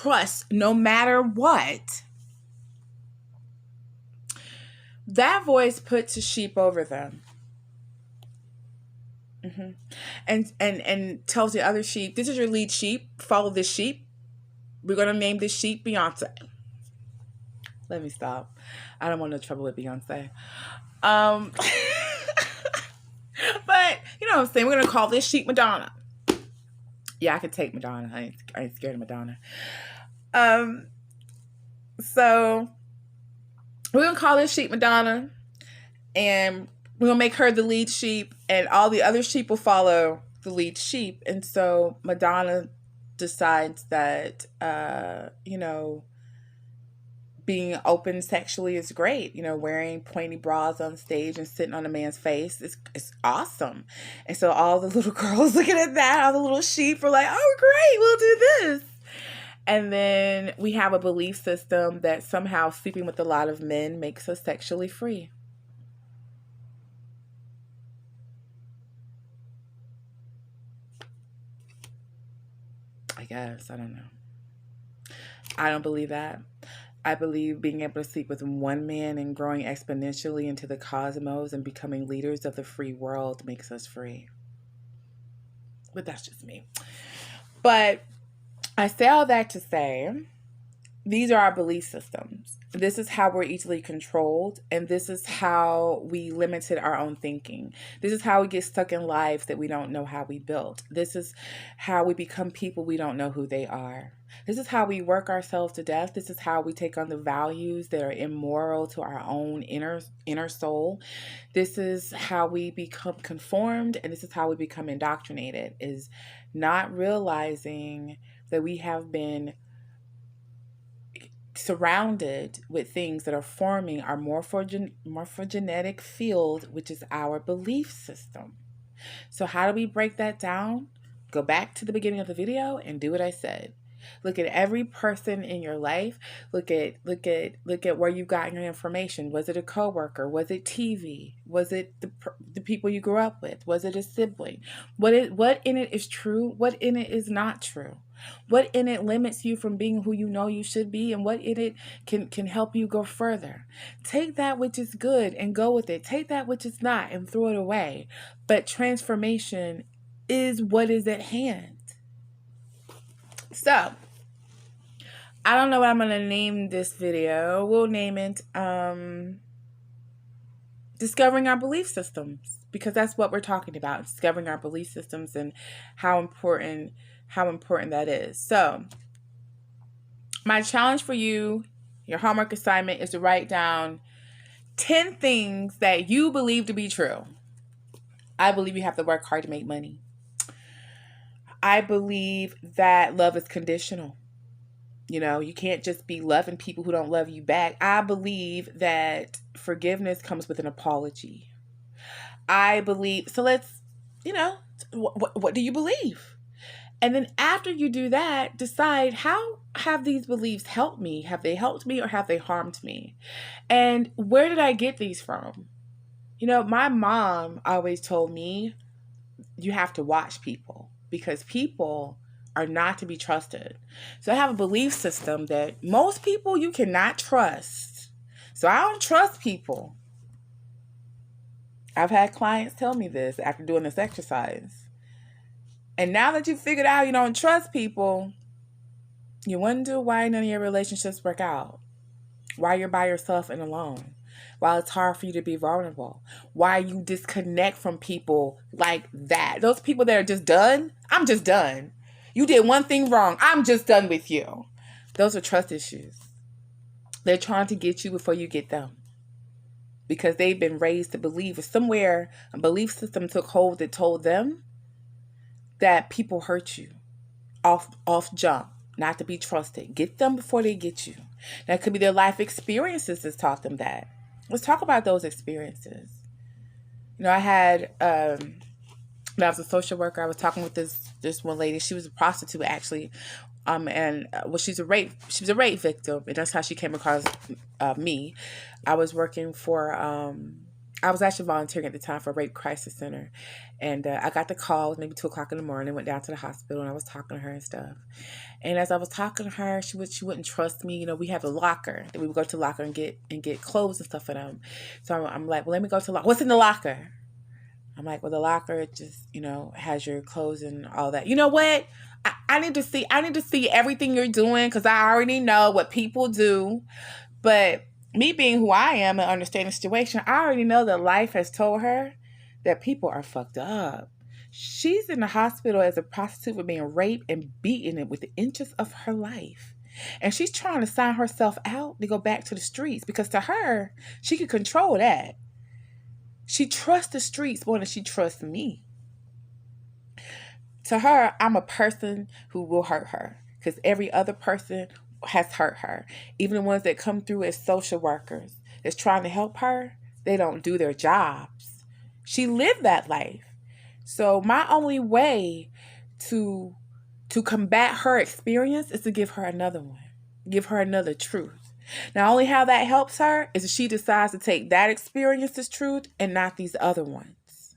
trust no matter what, that voice puts a sheep over them. And tells the other sheep, this is your lead sheep, follow this sheep. We're going to name this sheep Beyonce. Let me stop. I don't want no trouble with Beyonce. But you know what I'm saying, we're going to call this sheep Madonna. Yeah, I could take Madonna. I ain't scared of Madonna. So we're going to call this sheep Madonna, and we're going to make her the lead sheep, and all the other sheep will follow the lead sheep. And so Madonna decides that, being open sexually is great. Wearing pointy bras on stage and sitting on a man's face is awesome. And so all the little girls looking at that, all the little sheep are like, oh, great, we'll do this. And then we have a belief system that somehow sleeping with a lot of men makes us sexually free. I guess. I don't know. I don't believe that. I believe being able to sleep with one man and growing exponentially into the cosmos and becoming leaders of the free world makes us free. But that's just me. But I say all that to say, these are our belief systems. This is how we're easily controlled, and this is how we limited our own thinking. This is how we get stuck in lives that we don't know how we built. This is how we become people we don't know who they are. This is how we work ourselves to death. This is how we take on the values that are immoral to our own inner soul. This is how we become conformed, and this is how we become indoctrinated, is not realizing that we have been surrounded with things that are forming our morphogenetic field, which is our belief system. So how do we break that down? Go back to the beginning of the video and do what I said. Look at every person in your life. Look at where you got your information. Was it a coworker? Was it TV? Was it the people you grew up with? Was it a sibling? What in it is true? What in it is not true? What in it limits you from being who you know you should be, and what in it can help you go further? Take that which is good and go with it. Take that which is not and throw it away. But transformation is what is at hand. So, I don't know what I'm going to name this video. We'll name it Discovering Our Belief Systems, because that's what we're talking about, discovering our belief systems and how important that is. So, my challenge for you, your homework assignment, is to write down 10 things that you believe to be true. I believe you have to work hard to make money. I believe that love is conditional. You can't just be loving people who don't love you back. I believe that forgiveness comes with an apology. I believe, so let's, what do you believe? And then after you do that, decide, how have these beliefs helped me? Have they helped me or have they harmed me? And where did I get these from? My mom always told me, you have to watch people, because people are not to be trusted. So I have a belief system that most people you cannot trust. So I don't trust people. I've had clients tell me this after doing this exercise. And now that you figured out you don't trust people, you wonder why none of your relationships work out. Why you're by yourself and alone. Why it's hard for you to be vulnerable. Why you disconnect from people like that. Those people that are just done. I'm just done. You did one thing wrong. I'm just done with you. Those are trust issues. They're trying to get you before you get them. Because they've been raised to believe, or somewhere a belief system took hold that told them that people hurt you off jump, not to be trusted. Get them before they get you. That could be their life experiences that taught them that. Let's talk about those experiences. I had, when I was a social worker, I was talking with this one lady. She was a prostitute, actually. She was a rape victim, and that's how she came across me. I was working for I was actually volunteering at the time for a rape crisis center. And I got the call maybe 2 o'clock in the morning, went down to the hospital, and I was talking to her and stuff. And as I was talking to her, she wouldn't trust me. You know, we have a locker that we would go to the locker and get clothes and stuff for them. So I'm like, well, let me go to the locker. What's in the locker? I'm like, well, the locker just, has your clothes and all that. You know what? I need to see everything you're doing, because I already know what people do. But me being who I am and understanding the situation, I already know that life has told her that people are fucked up. She's in the hospital as a prostitute for being raped and beaten within inches of her life. And she's trying to sign herself out to go back to the streets, because to her, she can control that. She trusts the streets more than she trusts me. To her, I'm a person who will hurt her, because every other person has hurt her. Even the ones that come through as social workers that's trying to help her, they don't do their jobs. She lived that life. So my only way to combat her experience is to give her another one. Give her another truth. Now, only how that helps her is if she decides to take that experience as truth and not these other ones.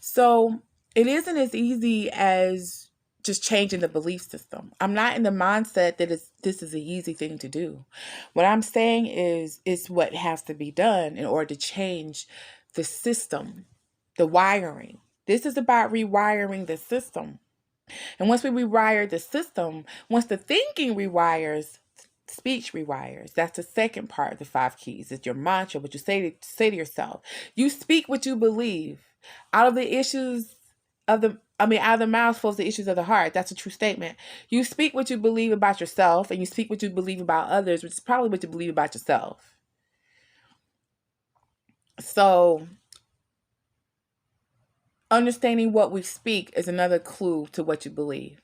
So it isn't as easy as just changing the belief system. I'm not in the mindset that this is an easy thing to do. What I'm saying is what has to be done in order to change the system, the wiring. This is about rewiring the system. And once we rewire the system, once the thinking rewires, speech rewires. That's the second part of the 5 keys. It's your mantra, what you say to yourself. You speak what you believe. Out of the mouth flows the issues of the heart. That's a true statement. You speak what you believe about yourself, and you speak what you believe about others, which is probably what you believe about yourself. So understanding what we speak is another clue to what you believe.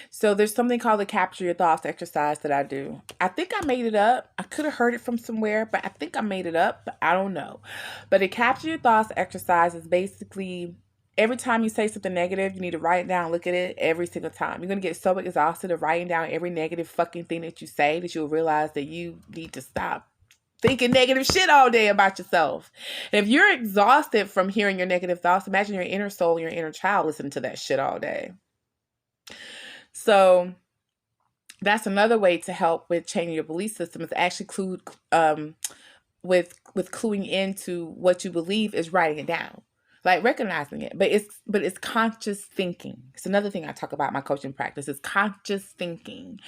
So there's something called the capture your thoughts exercise that I do. I think I made it up. I could have heard it from somewhere, but I think I made it up, but I don't know. But the capture your thoughts exercise is basically every time you say something negative, you need to write it down, look at it every single time. You're going to get so exhausted of writing down every negative fucking thing that you say that you'll realize that you need to stop thinking negative shit all day about yourself. And if you're exhausted from hearing your negative thoughts, imagine your inner soul, your inner child listening to that shit all day. So that's another way to help with changing your belief system, is actually with cluing into what you believe is writing it down, like recognizing it. But it's conscious thinking. It's another thing I talk about in my coaching practice is conscious thinking.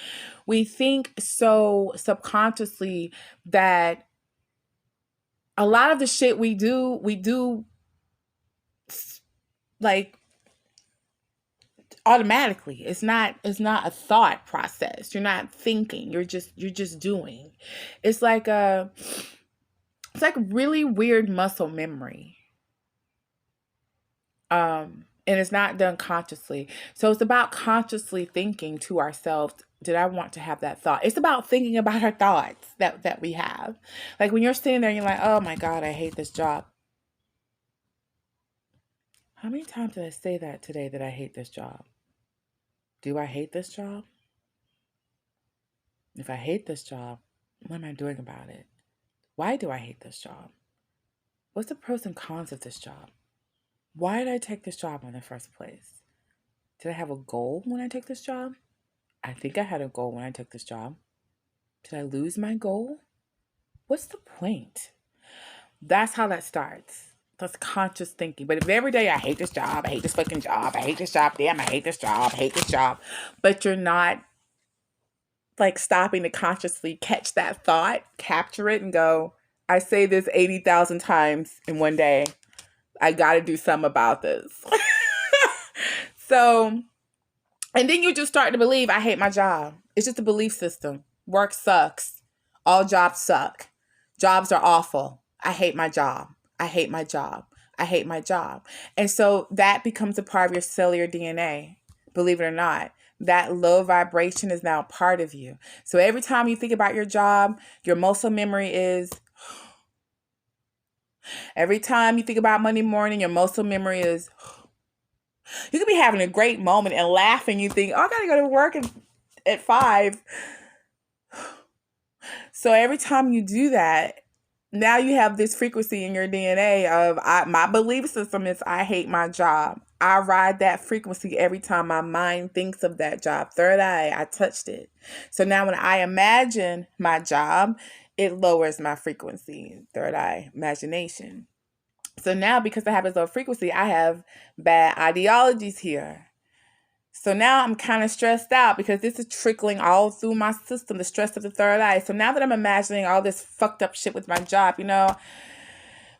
We think so subconsciously that a lot of the shit we do like automatically. It's not a thought process. You're not thinking. You're just doing. It's like really weird muscle memory. And it's not done consciously. So it's about consciously thinking to ourselves, did I want to have that thought? It's about thinking about our thoughts that we have. Like when you're sitting there and you're like, oh my God, I hate this job. How many times did I say that today, that I hate this job? Do I hate this job? If I hate this job, what am I doing about it? Why do I hate this job? What's the pros and cons of this job? Why did I take this job in the first place? Did I have a goal when I took this job? I think I had a goal when I took this job. Did I lose my goal? What's the point? That's how that starts. That's conscious thinking. But if every day I hate this job, I hate this fucking job, I hate this job, damn, I hate this job, I hate this job, but you're not like stopping to consciously catch that thought, capture it and go, I say this 80,000 times in one day. I got to do something about this. So, and then you just start to believe, I hate my job. It's just a belief system. Work sucks. All jobs suck. Jobs are awful. I hate my job. I hate my job. I hate my job. And so that becomes a part of your cellular DNA. Believe it or not, that low vibration is now part of you. So every time you think about your job, your muscle memory is, every time you think about Monday morning, your muscle memory is, you could be having a great moment and laughing. You think, oh, I got to go to work at 5. So every time you do that, Now you have this frequency in your DNA of my belief system is I hate my job. I ride that frequency every time my mind thinks of that job. Third eye, I touched it. So now when I imagine my job, it lowers my frequency. Third eye, imagination. So now because I have this low frequency, I have bad ideologies here. So now I'm kind of stressed out because this is trickling all through my system, the stress of the third eye. So now that I'm imagining all this fucked up shit with my job,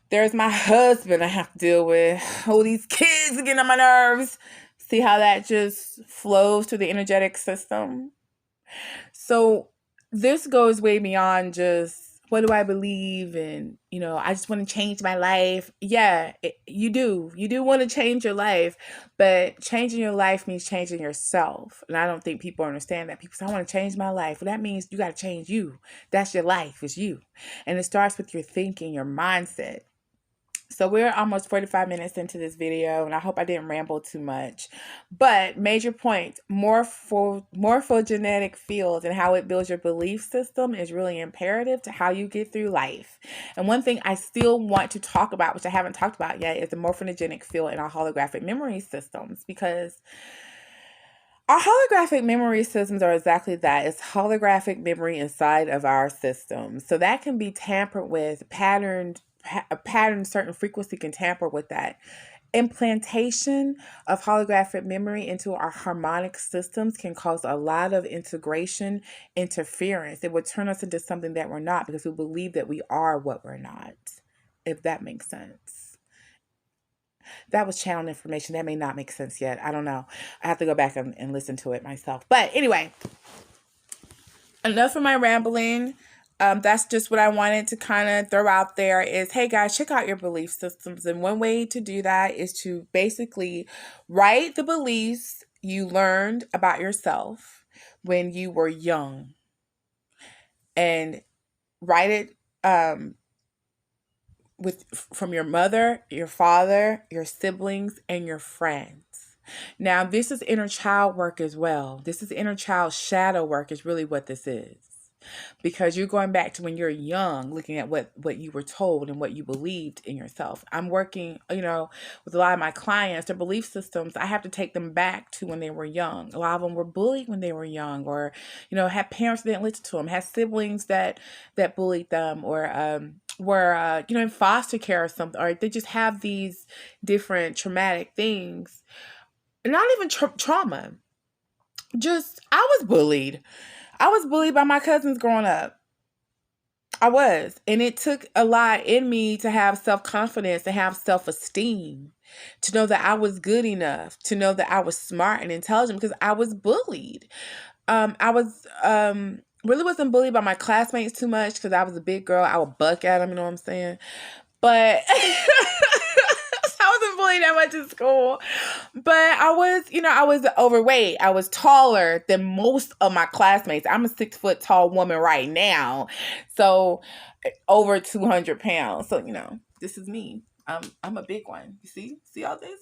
there's my husband I have to deal with. Oh, these kids are getting on my nerves. See how that just flows through the energetic system? So this goes way beyond just what do I believe and I just want to change my life. Yeah, you do. You do want to change your life, but changing your life means changing yourself. And I don't think people understand that. People say, I want to change my life. Well, that means you got to change you. That's your life. It's you. And it starts with your thinking, your mindset. So we're almost 45 minutes into this video, and I hope I didn't ramble too much. But major points, morphogenetic fields and how it builds your belief system is really imperative to how you get through life. And one thing I still want to talk about, which I haven't talked about yet, is the morphogenetic field in our holographic memory systems, because our holographic memory systems are exactly that. It's holographic memory inside of our system. So that can be tampered with, a pattern, certain frequency can tamper with that. Implantation of holographic memory into our harmonic systems can cause a lot of integration, interference. It would turn us into something that we're not because we believe that we are what we're not, if that makes sense. That was channel information. That may not make sense yet. I don't know. I have to go back and listen to it myself. But anyway, enough of my rambling. That's just what I wanted to kind of throw out there is, hey guys, check out your belief systems. And one way to do that is to basically write the beliefs you learned about yourself when you were young. And write it from your mother, your father, your siblings, and your friends. Now, this is inner child work as well. This is inner child shadow work is really what this is. Because you're going back to when you're young, looking at what you were told and what you believed in yourself. I'm working, with a lot of my clients, their belief systems, I have to take them back to when they were young. A lot of them were bullied when they were young, or, had parents that didn't listen to them, had siblings that bullied them, or were, in foster care or something, or they just have these different traumatic things. Not even trauma. Just, I was bullied. I was bullied by my cousins growing up. I was. And it took a lot in me to have self-confidence, to have self-esteem, to know that I was good enough, to know that I was smart and intelligent because I was bullied. I was really wasn't bullied by my classmates too much because I was a big girl. I would buck at them, you know what I'm saying? But I wasn't bullied that much in school. But I was overweight. I was taller than most of my classmates. I'm a 6 foot tall woman right now. So over 200 pounds. So, this is me. I'm a big one. You see all this?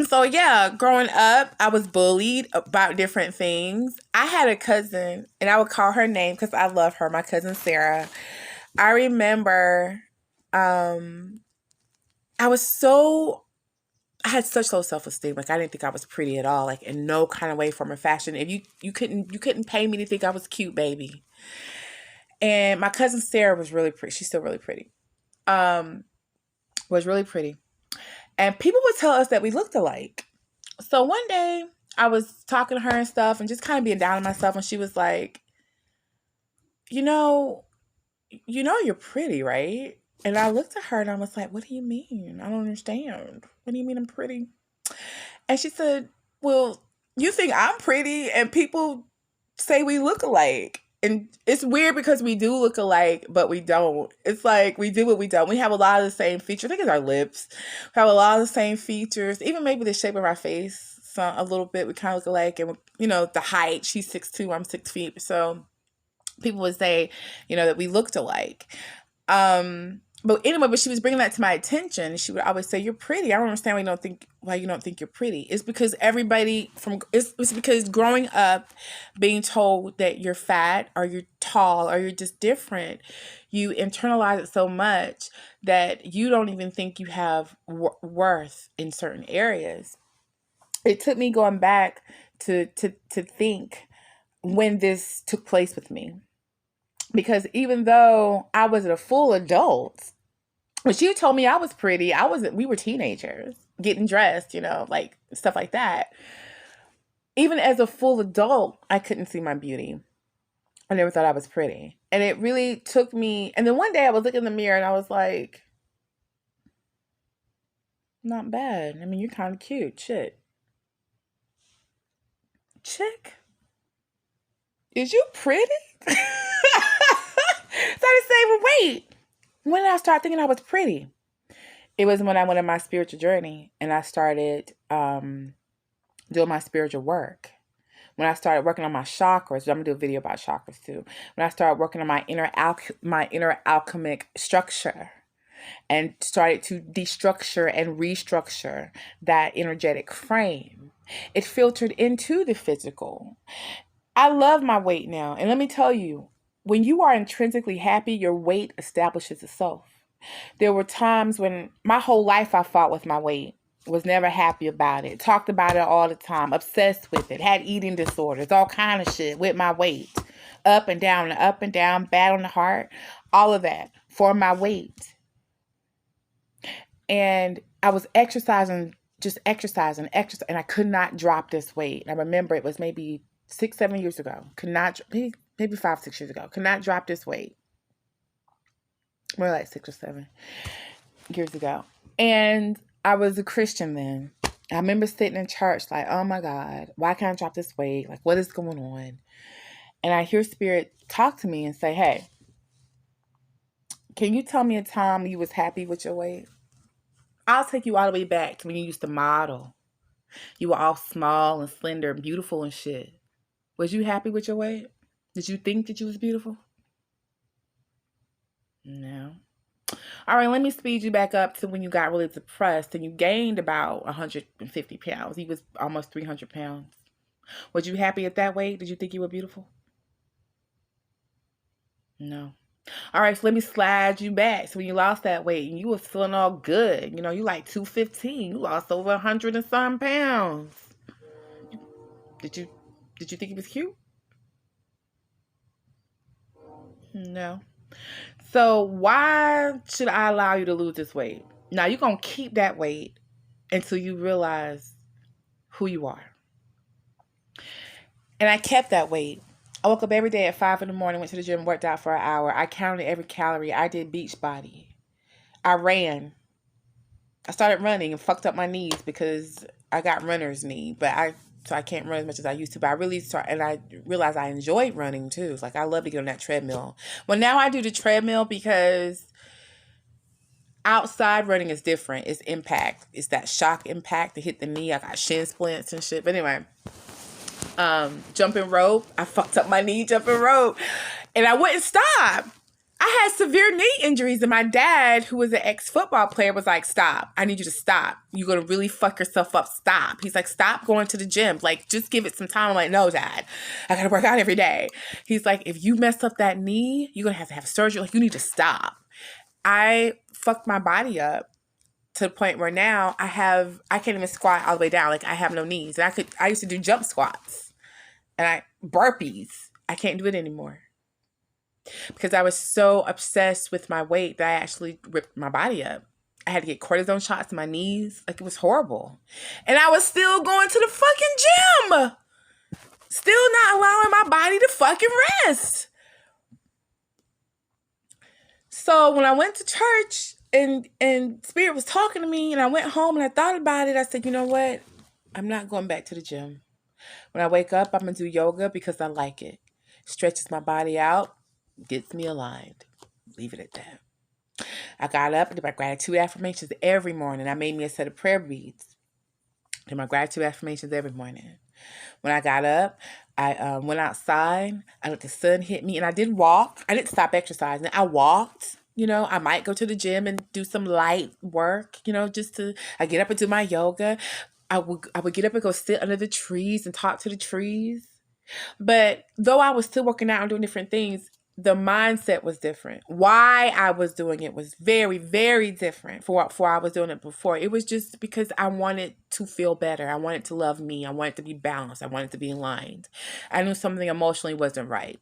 So yeah, growing up, I was bullied about different things. I had a cousin, and I would call her name because I love her, my cousin Sarah. I remember I had such low self-esteem. Like, I didn't think I was pretty at all, like in no kind of way, form, or fashion. If you couldn't pay me to think I was cute, baby. And my cousin Sarah was really pretty. She's still really pretty. Was really pretty. And people would tell us that we looked alike. So one day I was talking to her and stuff and just kind of being down on myself. And she was like, you're pretty, right? And I looked at her and I was like, what do you mean? I don't understand. What do you mean I'm pretty? And she said, well, you think I'm pretty and people say we look alike. And it's weird because we do look alike, but we don't. It's like we do, but we don't. We have a lot of the same features. I think it's our lips. We have a lot of the same features. Even maybe the shape of our face, a little bit. We kind of look alike. And, the height. She's 6'2", I'm 6 feet. So people would say, that we looked alike. But anyway, but she was bringing that to my attention. She would always say, "You're pretty. I don't understand why you don't think you're pretty." It's because it's because growing up, being told that you're fat or you're tall or you're just different, you internalize it so much that you don't even think you have worth in certain areas. It took me going back to think when this took place with me, because even though I was a full adult, when she told me I was pretty, we were teenagers getting dressed, like stuff like that. Even as a full adult, I couldn't see my beauty. I never thought I was pretty. And it really took me. And then one day I was looking in the mirror and I was like, not bad. I mean, you're kind of cute. Shit. Chick, is you pretty? So I say, well, wait. When did I start thinking I was pretty? It was when I went on my spiritual journey and I started doing my spiritual work. When I started working on my chakras, I'm gonna do a video about chakras too. When I started working on my inner alchemic structure and started to destructure and restructure that energetic frame, it filtered into the physical. I love my weight now. And let me tell you, when you are intrinsically happy, your weight establishes itself. There were times when my whole life I fought with my weight, was never happy about it, talked about it all the time, obsessed with it, had eating disorders, all kind of shit with my weight, up and down, bad on the heart, all of that for my weight. And I was exercising, and I could not drop this weight. I remember it was maybe 6-7 years ago. Could not, maybe 5-6 years ago. Could not drop this weight. More like 6 or 7 years ago. And I was a Christian then. I remember sitting in church like, oh my God, why can't I drop this weight? Like, what is going on? And I hear Spirit talk to me and say, hey, can you tell me a time you was happy with your weight? I'll take you all the way back to when you used to model. You were all small and slender and beautiful and shit. Was you happy with your weight? Did you think that you was beautiful? No. All right, let me speed you back up to when you got really depressed and you gained about 150 pounds. You was almost 300 pounds. Was you happy at that weight? Did you think you were beautiful? No. All right, so let me slide you back. So when you lost that weight and you was feeling all good, you like 215. You lost over 100 and some pounds. Did you think it was cute? No. So why should I allow you to lose this weight? Now you're going to keep that weight until you realize who you are. And I kept that weight. I woke up every day at 5 in the morning, went to the gym, worked out for an hour. I counted every calorie. I did beach body. I ran. I started running and fucked up my knees because I got runner's knee, so I can't run as much as I used to. But I realized I enjoyed running too. It's like I love to get on that treadmill. Well, now I do the treadmill because outside running is different. It's impact. It's that shock impact to hit the knee. I got shin splints and shit. But anyway, jumping rope. I fucked up my knee jumping rope, and I wouldn't stop. I had severe knee injuries, and my dad, who was an ex-football player, was like, stop. I need you to stop. You're going to really fuck yourself up. Stop. He's like, stop going to the gym. Like, just give it some time. I'm like, no, Dad. I got to work out every day. He's like, if you mess up that knee, you're going to have surgery. Like, you need to stop. I fucked my body up to the point where now I can't even squat all the way down. Like, I have no knees. And I used to do jump squats and burpees. I can't do it anymore. Because I was so obsessed with my weight that I actually ripped my body up. I had to get cortisone shots in my knees. Like, it was horrible. And I was still going to the fucking gym. Still not allowing my body to fucking rest. So when I went to church and Spirit was talking to me and I went home and I thought about it, I said, you know what? I'm not going back to the gym. When I wake up, I'm going to do yoga because I like it. Stretches my body out. Gets me aligned. Leave it at that. I got up and did my gratitude affirmations every morning. I made me a set of prayer beads. Did my gratitude affirmations every morning. When I got up, I went outside. I let the sun hit me, and I did walk. I didn't stop exercising. I walked. I might go to the gym and do some light work, I get up and do my yoga. I would get up and go sit under the trees and talk to the trees. But though I was still working out and doing different things, the mindset was different. Why I was doing it was very, very different for I was doing it before. It was just because I wanted to feel better. I wanted to love me. I wanted to be balanced. I wanted to be aligned. I knew something emotionally wasn't right.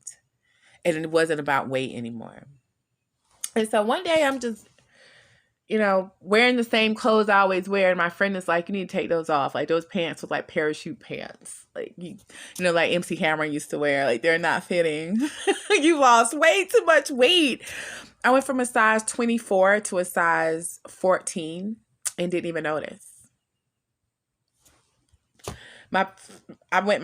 And it wasn't about weight anymore. And so one day I'm just, wearing the same clothes I always wear. And my friend is like, you need to take those off. Like those pants was like parachute pants. Like, like MC Hammer used to wear. Like they're not fitting. You lost way too much weight. I went from a size 24 to a size 14 and didn't even notice. My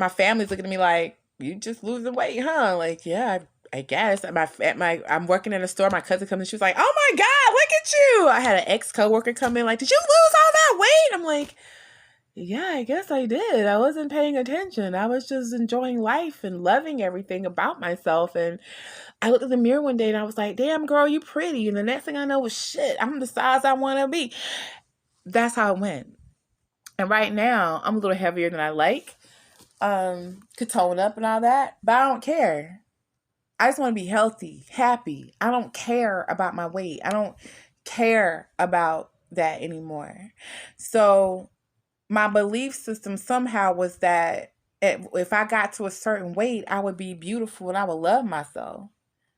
family's looking at me like, you just losing weight, huh? Like, yeah, I guess. I'm working in a store. My cousin comes in. She was like, oh my God, look at you. I had an ex-coworker come in like, did you lose all that weight? I'm like, yeah, I guess I did. I wasn't paying attention. I was just enjoying life and loving everything about myself. And I looked in the mirror one day and I was like, damn, girl, you pretty. And the next thing I know was shit, I'm the size I want to be. That's how it went. And right now, I'm a little heavier than I like. Could tone up and all that, but I don't care. I just want to be healthy, happy. I don't care about my weight. I don't care about that anymore. So my belief system somehow was that if I got to a certain weight, I would be beautiful and I would love myself.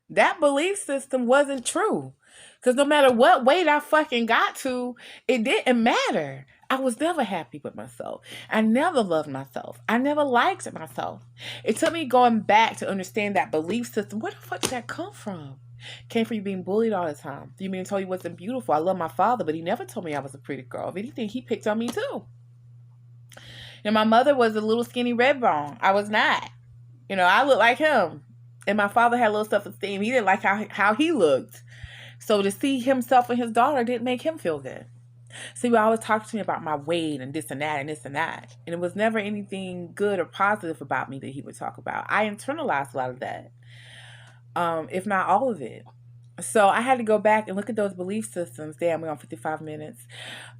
That belief system wasn't true. Because no matter what weight I fucking got to, it didn't matter. I was never happy with myself. I never loved myself. I never liked myself. It took me going back to understand that belief system. Where the fuck did that come from? Came from you being bullied all the time. You mean to tell you wasn't beautiful? I love my father, but he never told me I was a pretty girl. If anything, he picked on me too. My mother was a little skinny red bone. I was not. I looked like him. And my father had low self-esteem. He didn't like how he looked. So to see himself and his daughter didn't make him feel good. So he would always talk to me about my weight and this and that and this and that. And it was never anything good or positive about me that he would talk about. I internalized a lot of that, if not all of it. So I had to go back and look at those belief systems. Damn, we're on 55 minutes.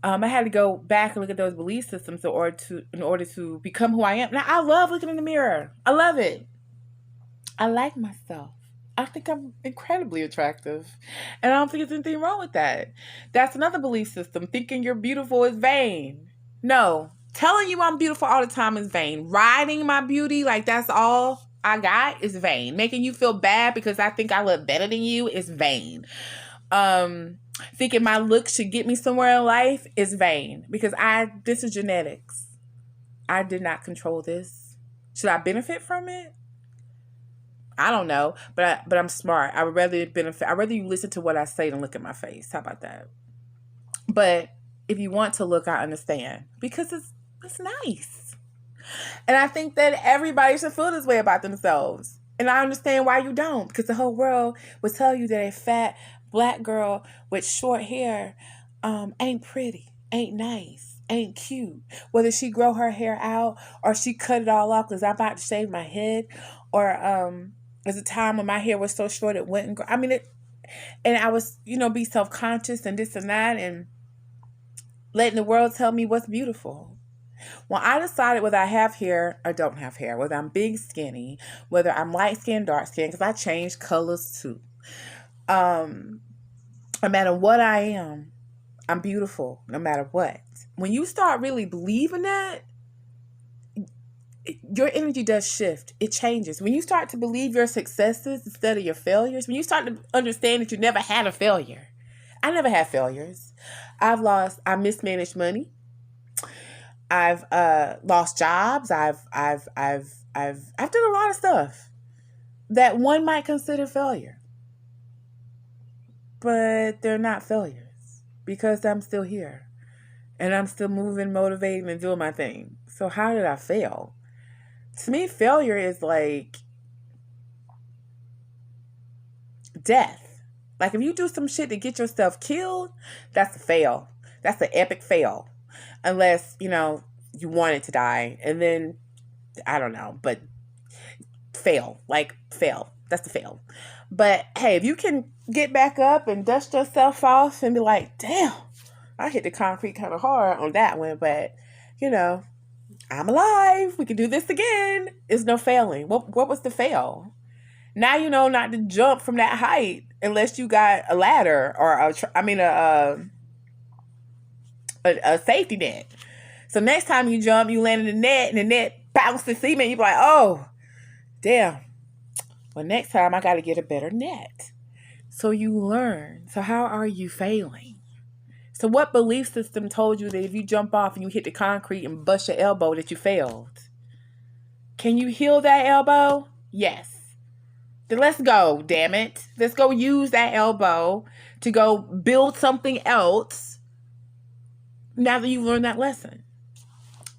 I had to go back and look at those belief systems in order to become who I am. Now, I love looking in the mirror. I love it. I like myself. I think I'm incredibly attractive. And I don't think there's anything wrong with that. That's another belief system. Thinking you're beautiful is vain. No. Telling you I'm beautiful all the time is vain. Riding my beauty like that's all I got is vain. Making you feel bad because I think I look better than you is vain. Thinking my looks should get me somewhere in life is vain. Because this is genetics. I did not control this. Should I benefit from it? I don't know, but I'm smart. I would rather benefit. I'd rather you listen to what I say than look at my face. How about that? But if you want to look, I understand because it's nice, and I think that everybody should feel this way about themselves. And I understand why you don't, because the whole world will tell you that a fat black girl with short hair ain't pretty, ain't nice, ain't cute. Whether she grow her hair out or she cut it all off because I'm about to shave my head, or there's a time when my hair was so short it wouldn't grow. I mean, and I was, be self-conscious and this and that and letting the world tell me what's beautiful. Well, I decided whether I have hair or don't have hair, whether I'm big, skinny, whether I'm light skin, dark skin, because I change colors too. No matter what I am, I'm beautiful no matter what. When you start really believing that, your energy does shift. It changes. When you start to believe your successes instead of your failures, when you start to understand that you never had a failure. I never had failures. I mismanaged money. I've lost jobs. I've done a lot of stuff that one might consider failure. But they're not failures because I'm still here and I'm still moving, motivating, and doing my thing. So how did I fail? To me, failure is like death. Like if you do some shit to get yourself killed, that's a fail. That's an epic fail. Unless, you wanted to die. And then, I don't know, but fail. Like fail. That's the fail. But hey, if you can get back up and dust yourself off and be like, damn, I hit the concrete kind of hard on that one, but you know, I'm alive. We can do this again. It's no failing. What was the fail? Now you know not to jump from that height unless you got a ladder or a safety net. So next time you jump, you land in the net and the net bounces cement. You be like, oh, damn. Well, next time I got to get a better net. So you learn. So how are you failing? So what belief system told you that if you jump off and you hit the concrete and bust your elbow that you failed? Can you heal that elbow? Yes. Then let's go, damn it. Let's go use that elbow to go build something else now that you've learned that lesson.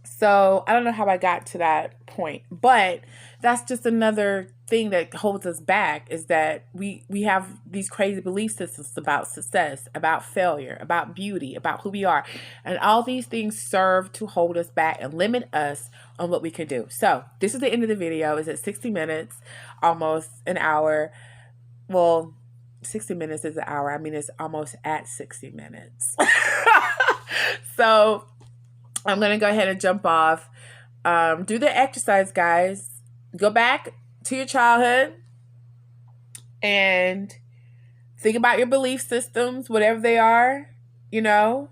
So I don't know how I got to that point, but that's just another thing that holds us back, is that we have these crazy belief systems about success, about failure, about beauty, about who we are. And all these things serve to hold us back and limit us on what we can do. So this is the end of the video. It's at 60 minutes, almost an hour. Well, 60 minutes is an hour. I mean, it's almost at 60 minutes. So I'm going to go ahead and jump off. Do the exercise, guys. Go back to your childhood and think about your belief systems, whatever they are, you know,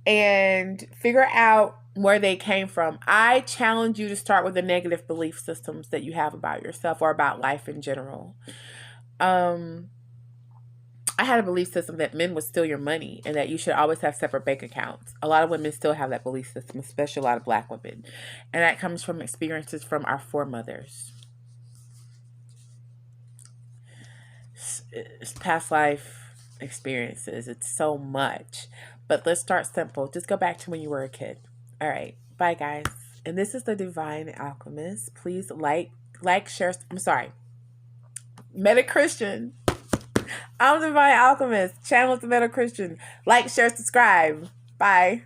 and figure out where they came from. I challenge you to start with the negative belief systems that you have about yourself or about life in general. I had a belief system that men would steal your money and that you should always have separate bank accounts. A lot of women still have that belief system, especially a lot of Black women. And that comes from experiences from our foremothers. It's past life experiences. It's so much. But let's start simple. Just go back to when you were a kid. All right. Bye, guys. And this is the Divine Alchemist. Please like, share. I'm sorry. Meta Christian. I'm Divine Alchemist. Channel the Meta Christian. Like, share, subscribe. Bye.